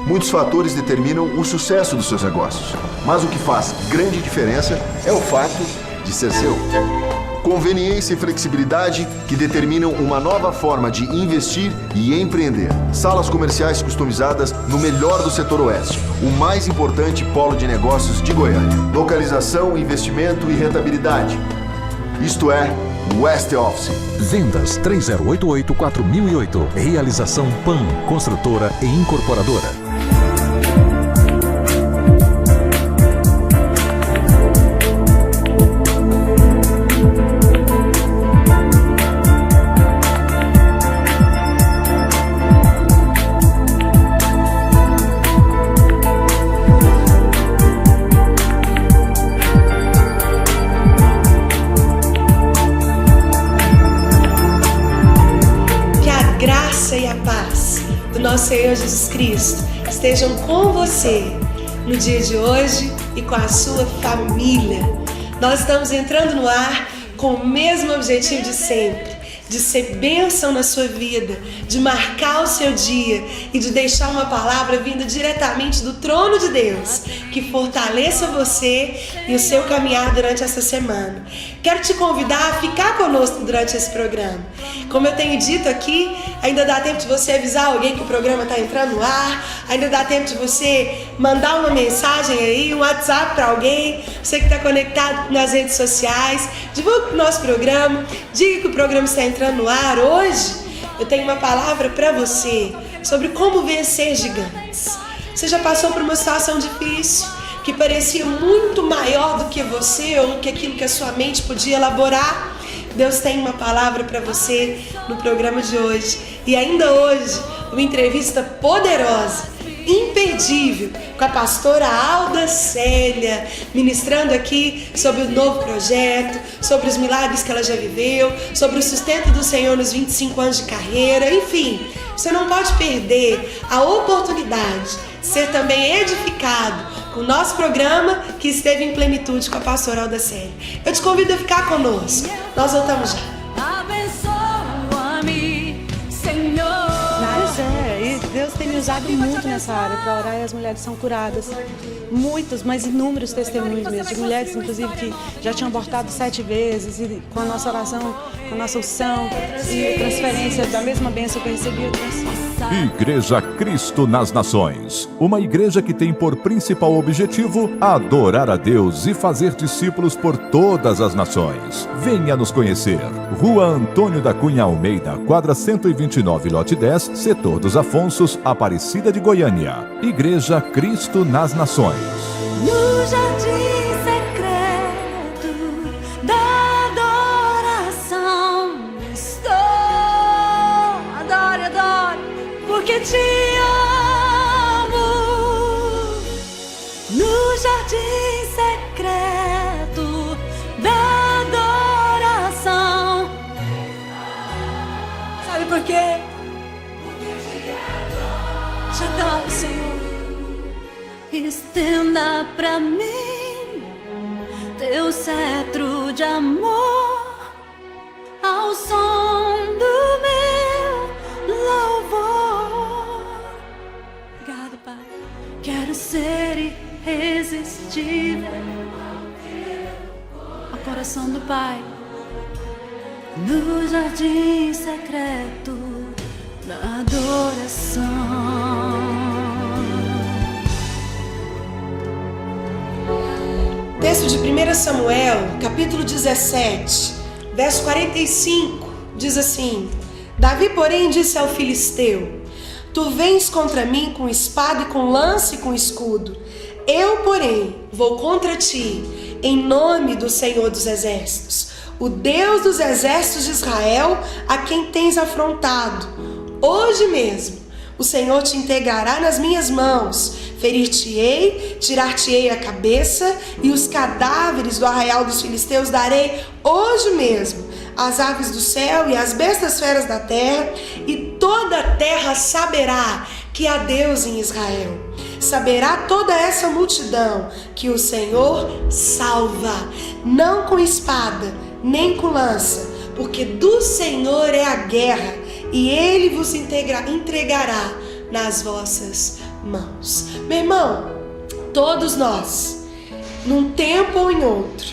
Muitos fatores determinam o sucesso dos seus negócios, mas o que faz grande diferença é o fato de ser seu. Conveniência e flexibilidade que determinam uma nova forma de investir e empreender. Salas comerciais customizadas no melhor do setor oeste, o mais importante polo de negócios de Goiânia. Localização, investimento e rentabilidade. Isto é West Office. Vendas 3088-4008. Realização PAN, construtora e incorporadora. Nosso Senhor Jesus Cristo estejam com você no dia de hoje e com a sua família. Nós estamos entrando no ar com o mesmo objetivo de sempre, de ser bênção na sua vida, de marcar o seu dia e de deixar uma palavra vinda diretamente do trono de Deus, que fortaleça você e o seu caminhar durante essa semana. Quero te convidar a ficar conosco durante esse programa. Como eu tenho dito aqui, ainda dá tempo de você avisar alguém que o programa está entrando no ar, ainda dá tempo de você mandar uma mensagem aí, um WhatsApp para alguém, você que está conectado nas redes sociais, divulgue o nosso programa, diga que o programa está entrando no ar. Hoje eu tenho uma palavra para você sobre como vencer gigantes. Você já passou por uma situação difícil que parecia muito maior do que você ou do que aquilo que a sua mente podia elaborar? Deus tem uma palavra para você no programa de hoje. E ainda hoje, uma entrevista poderosa, imperdível, com a pastora Alda Célia, ministrando aqui sobre o novo projeto, sobre os milagres que ela já viveu, sobre o sustento do Senhor nos 25 anos de carreira. Enfim, você não pode perder a oportunidade de ser também edificado com o nosso programa que esteve em plenitude com a pastora Alda Célia. Eu te convido a ficar conosco. Nós voltamos já. Abençoa-me, Senhor. E Deus tem me usado muito nessa área para orar e as mulheres são curadas. Muitos, mas inúmeros testemunhos mesmo, de mulheres inclusive que já tinham abortado 7 vezes e com a nossa oração, com a nossa unção e transferência da mesma bênção que eu recebi, eu trouxe. Igreja Cristo nas Nações. Uma igreja que tem por principal objetivo adorar a Deus e fazer discípulos por todas as nações. Venha nos conhecer. Rua Antônio da Cunha Almeida, quadra 129, lote 10, setor dos Afonsos, Aparecida de Goiânia. Igreja Cristo nas Nações. No jardim secreto da adoração estou. Adore, adore, porque te amo. No jardim secreto da adoração. Sabe por quê? Te adoro, Senhor. Estenda pra mim teu cetro de amor ao som do meu louvor. Obrigada, Pai. Quero ser irresistível ao coração do Pai. No jardim secreto da adoração. Texto de 1 Samuel, capítulo 17, verso 45, diz assim: Davi, porém, disse ao filisteu: Tu vens contra mim com espada e com lança e com escudo. Eu, porém, vou contra ti em nome do Senhor dos Exércitos, o Deus dos exércitos de Israel, a quem tens afrontado. Hoje mesmo o Senhor te entregará nas minhas mãos, ferir-te-ei, tirar-te-ei a cabeça, e os cadáveres do arraial dos filisteus darei hoje mesmo às aves do céu e às bestas feras da terra, e toda a terra saberá que há Deus em Israel. Saberá toda essa multidão que o Senhor salva, não com espada, nem com lança, porque do Senhor é a guerra, e Ele vos entregará nas vossas mãos. Meu irmão, todos nós, num tempo ou em outro,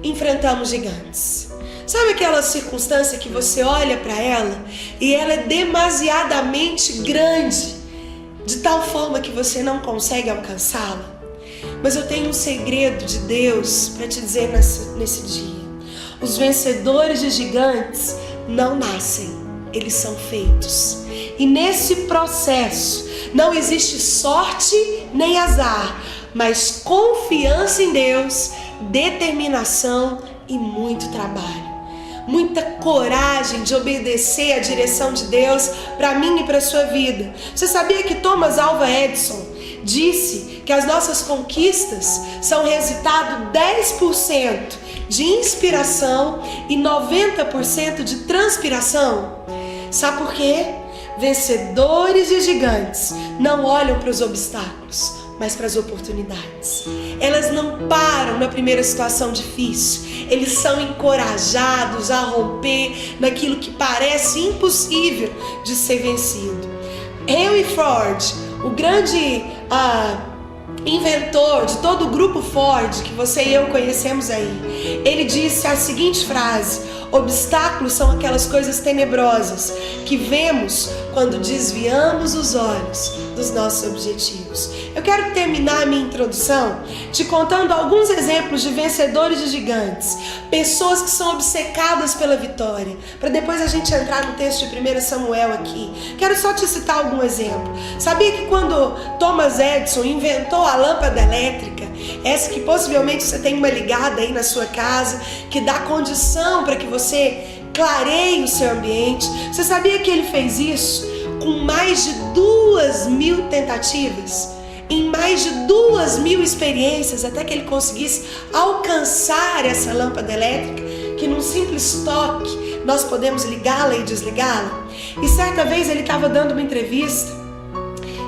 enfrentamos gigantes. Sabe aquela circunstância que você olha para ela e ela é demasiadamente grande, de tal forma que você não consegue alcançá-la? Mas eu tenho um segredo de Deus para te dizer nesse dia. Os vencedores de gigantes não nascem, eles são feitos. E nesse processo não existe sorte nem azar, mas confiança em Deus, determinação e muito trabalho. Muita coragem de obedecer a direção de Deus para mim e para a sua vida. Você sabia que Thomas Alva Edison disse que as nossas conquistas são resultado 10% de inspiração e 90% de transpiração? Sabe por quê? Vencedores de gigantes não olham para os obstáculos, mas para as oportunidades. Elas não param na primeira situação difícil. Eles são encorajados a romper naquilo que parece impossível de ser vencido. Henry Ford, o grande inventor de todo o grupo Ford, que você e eu conhecemos aí, ele disse a seguinte frase: obstáculos são aquelas coisas tenebrosas que vemos quando desviamos os olhos dos nossos objetivos. Eu quero terminar a minha introdução te contando alguns exemplos de vencedores de gigantes, pessoas que são obcecadas pela vitória, para depois a gente entrar no texto de 1 Samuel aqui. Quero só te citar algum exemplo. Sabia que quando Thomas Edison inventou a lâmpada elétrica, essa que possivelmente você tem uma ligada aí na sua casa, que dá condição para que você clareie o seu ambiente, você sabia que ele fez isso com mais de 2.000 tentativas? Em mais de 2.000 experiências, até que ele conseguisse alcançar essa lâmpada elétrica, que num simples toque nós podemos ligá-la e desligá-la. E certa vez ele estava dando uma entrevista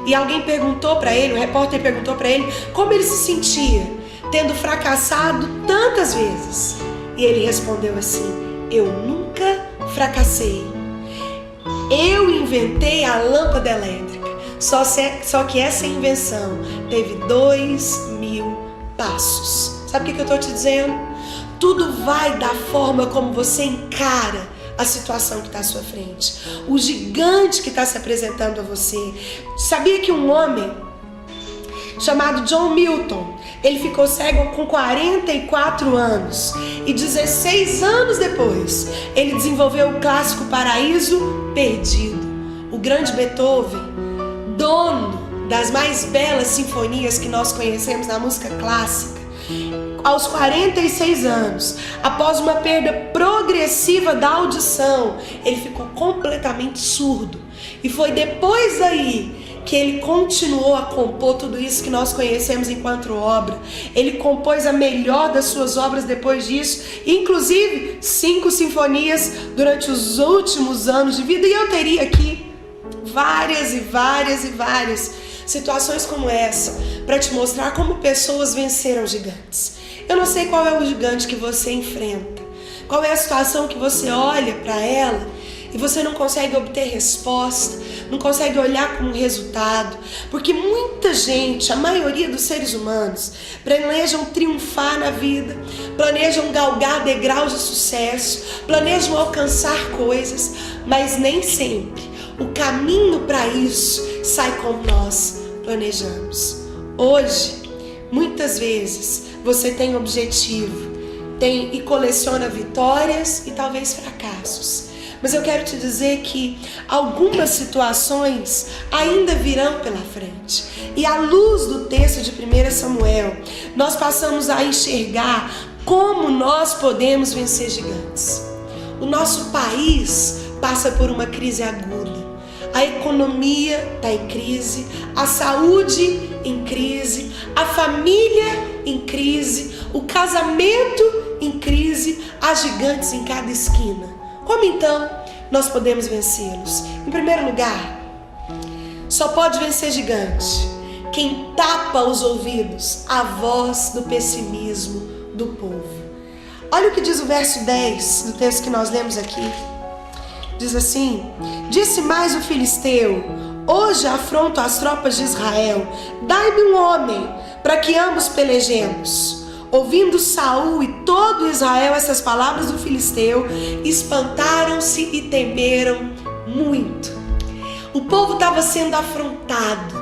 e alguém perguntou para ele, o repórter perguntou para ele como ele se sentia tendo fracassado tantas vezes. E ele respondeu assim: eu nunca fracassei. Eu inventei a lâmpada elétrica. Só que essa invenção teve 2.000 passos. Sabe o que eu estou te dizendo? Tudo vai da forma como você encara a situação que está à sua frente, o gigante que está se apresentando a você. Sabia que um homem chamado John Milton, ele ficou cego com 44 anos e 16 anos depois ele desenvolveu o clássico Paraíso Perdido. O grande Beethoven, dono das mais belas sinfonias que nós conhecemos na música clássica, aos 46 anos, após uma perda progressiva da audição, ele ficou completamente surdo. E foi depois daí que ele continuou a compor tudo isso que nós conhecemos enquanto obra. Ele compôs a melhor das suas obras depois disso, inclusive 5 sinfonias durante os últimos anos de vida. E eu teria aqui várias situações como essa para te mostrar como pessoas venceram gigantes. Eu não sei qual é o gigante que você enfrenta, qual é a situação que você olha para ela e você não consegue obter resposta, não consegue olhar como resultado, porque muita gente, a maioria dos seres humanos, planejam triunfar na vida, planejam galgar degraus de sucesso, planejam alcançar coisas, mas nem sempre o caminho para isso sai como nós planejamos. Hoje, muitas vezes, você tem objetivo, e coleciona vitórias e talvez fracassos. Mas eu quero te dizer que algumas situações ainda virão pela frente. E à luz do texto de 1 Samuel, nós passamos a enxergar como nós podemos vencer gigantes. O nosso país passa por uma crise aguda. A economia está em crise, a saúde em crise, a família em crise, o casamento em crise, há gigantes em cada esquina. Como então nós podemos vencê-los? Em primeiro lugar, só pode vencer gigante quem tapa os ouvidos à voz do pessimismo do povo. Olha o que diz o verso 10 do texto que nós lemos aqui. Diz assim: disse mais o filisteu: Hoje afronto as tropas de Israel. Dai-me um homem, para que ambos pelejemos. Ouvindo Saul e todo Israel essas palavras do filisteu, espantaram-se e temeram muito. O povo estava sendo afrontado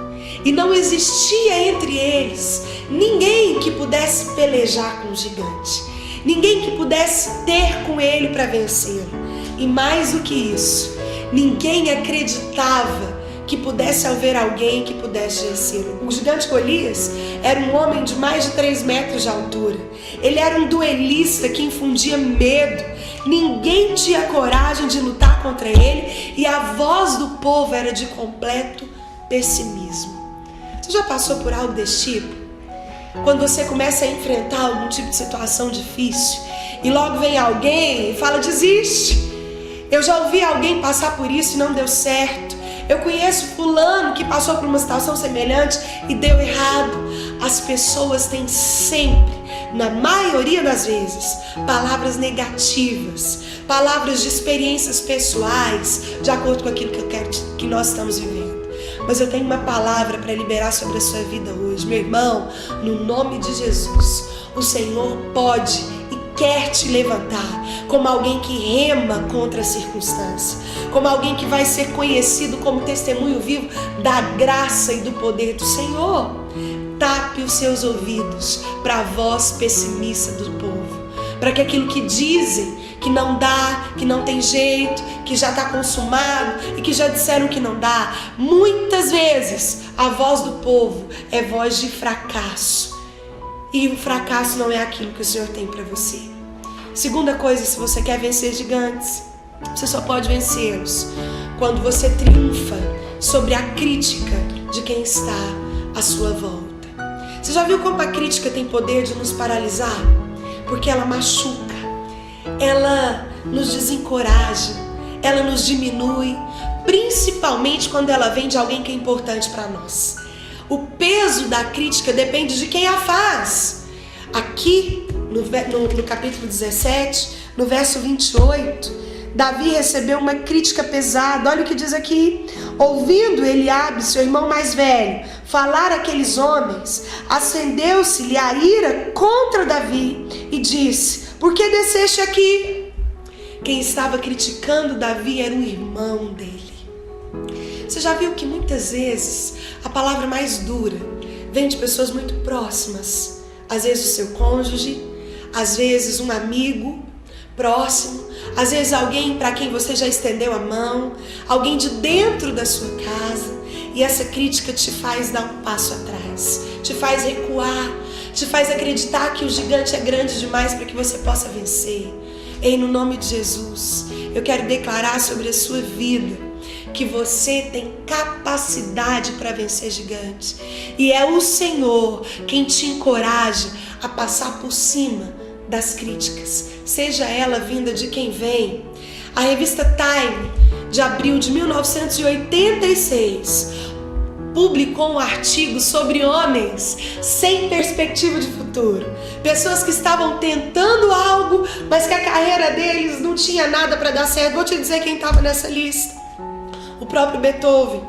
e não existia entre eles ninguém que pudesse pelejar com o gigante, ninguém que pudesse ter com ele para vencê-lo. E mais do que isso, ninguém acreditava que pudesse haver alguém que pudesse vencê-lo. O gigante Golias era um homem de mais de 3 metros de altura. Ele era um duelista que infundia medo. Ninguém tinha coragem de lutar contra ele e a voz do povo era de completo pessimismo. Você já passou por algo desse tipo? Quando você começa a enfrentar algum tipo de situação difícil e logo vem alguém e fala, desiste. Eu já ouvi alguém passar por isso e não deu certo. Eu conheço fulano que passou por uma situação semelhante e deu errado. As pessoas têm sempre, na maioria das vezes, palavras negativas, palavras de experiências pessoais, de acordo com aquilo que nós estamos vivendo. Mas eu tenho uma palavra para liberar sobre a sua vida hoje. Meu irmão, no nome de Jesus, o Senhor pode e quer te levantar como alguém que rema contra a circunstância, como alguém que vai ser conhecido como testemunho vivo da graça e do poder do Senhor. Tape os seus ouvidos para a voz pessimista do povo, para que aquilo que dizem que não dá, que não tem jeito, que já está consumado e que já disseram que não dá, muitas vezes a voz do povo é voz de fracasso. E o fracasso não é aquilo que o Senhor tem para você. Segunda coisa, se você quer vencer gigantes, você só pode vencê-los quando você triunfa sobre a crítica de quem está à sua volta. Você já viu como a crítica tem poder de nos paralisar? Porque ela machuca, ela nos desencoraja, ela nos diminui, principalmente quando ela vem de alguém que é importante para nós. O peso da crítica depende de quem a faz. Aqui, no capítulo 17, no verso 28, Davi recebeu uma crítica pesada. Olha o que diz aqui. Ouvindo Eliabe, seu irmão mais velho, falar aqueles homens, acendeu-se-lhe a ira contra Davi e disse, por que desceste aqui? Quem estava criticando Davi era um irmão dele. Você já viu que muitas vezes a palavra mais dura vem de pessoas muito próximas? Às vezes o seu cônjuge, às vezes um amigo próximo, às vezes alguém para quem você já estendeu a mão, alguém de dentro da sua casa, e essa crítica te faz dar um passo atrás, te faz recuar, te faz acreditar que o gigante é grande demais para que você possa vencer. E no nome de Jesus, eu quero declarar sobre a sua vida que você tem capacidade para vencer gigantes, e é o Senhor quem te encoraja a passar por cima das críticas, seja ela vinda de quem vem. A revista Time, de abril de 1986, publicou um artigo sobre homens sem perspectiva de futuro. Pessoas que estavam tentando algo, mas que a carreira deles não tinha nada para dar certo. Vou te dizer quem estava nessa lista. O próprio Beethoven.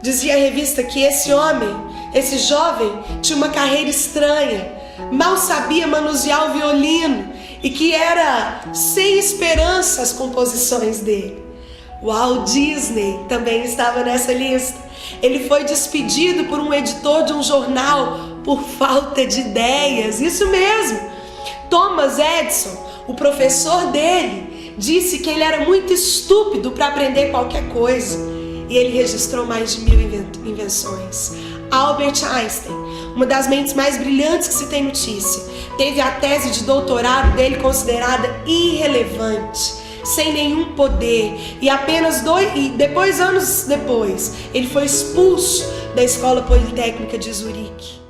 Dizia a revista que esse homem, esse jovem, tinha uma carreira estranha, mal sabia manusear o violino e que era sem esperança as composições dele. O Walt Disney também estava nessa lista. Ele foi despedido por um editor de um jornal por falta de ideias. Isso mesmo. Thomas Edison, o professor dele, disse que ele era muito estúpido para aprender qualquer coisa. E ele registrou mais de 1000 invenções. Albert Einstein, uma das mentes mais brilhantes que se tem notícia, teve a tese de doutorado dele considerada irrelevante, sem nenhum poder, e apenas anos depois, ele foi expulso da Escola Politécnica de Zurique.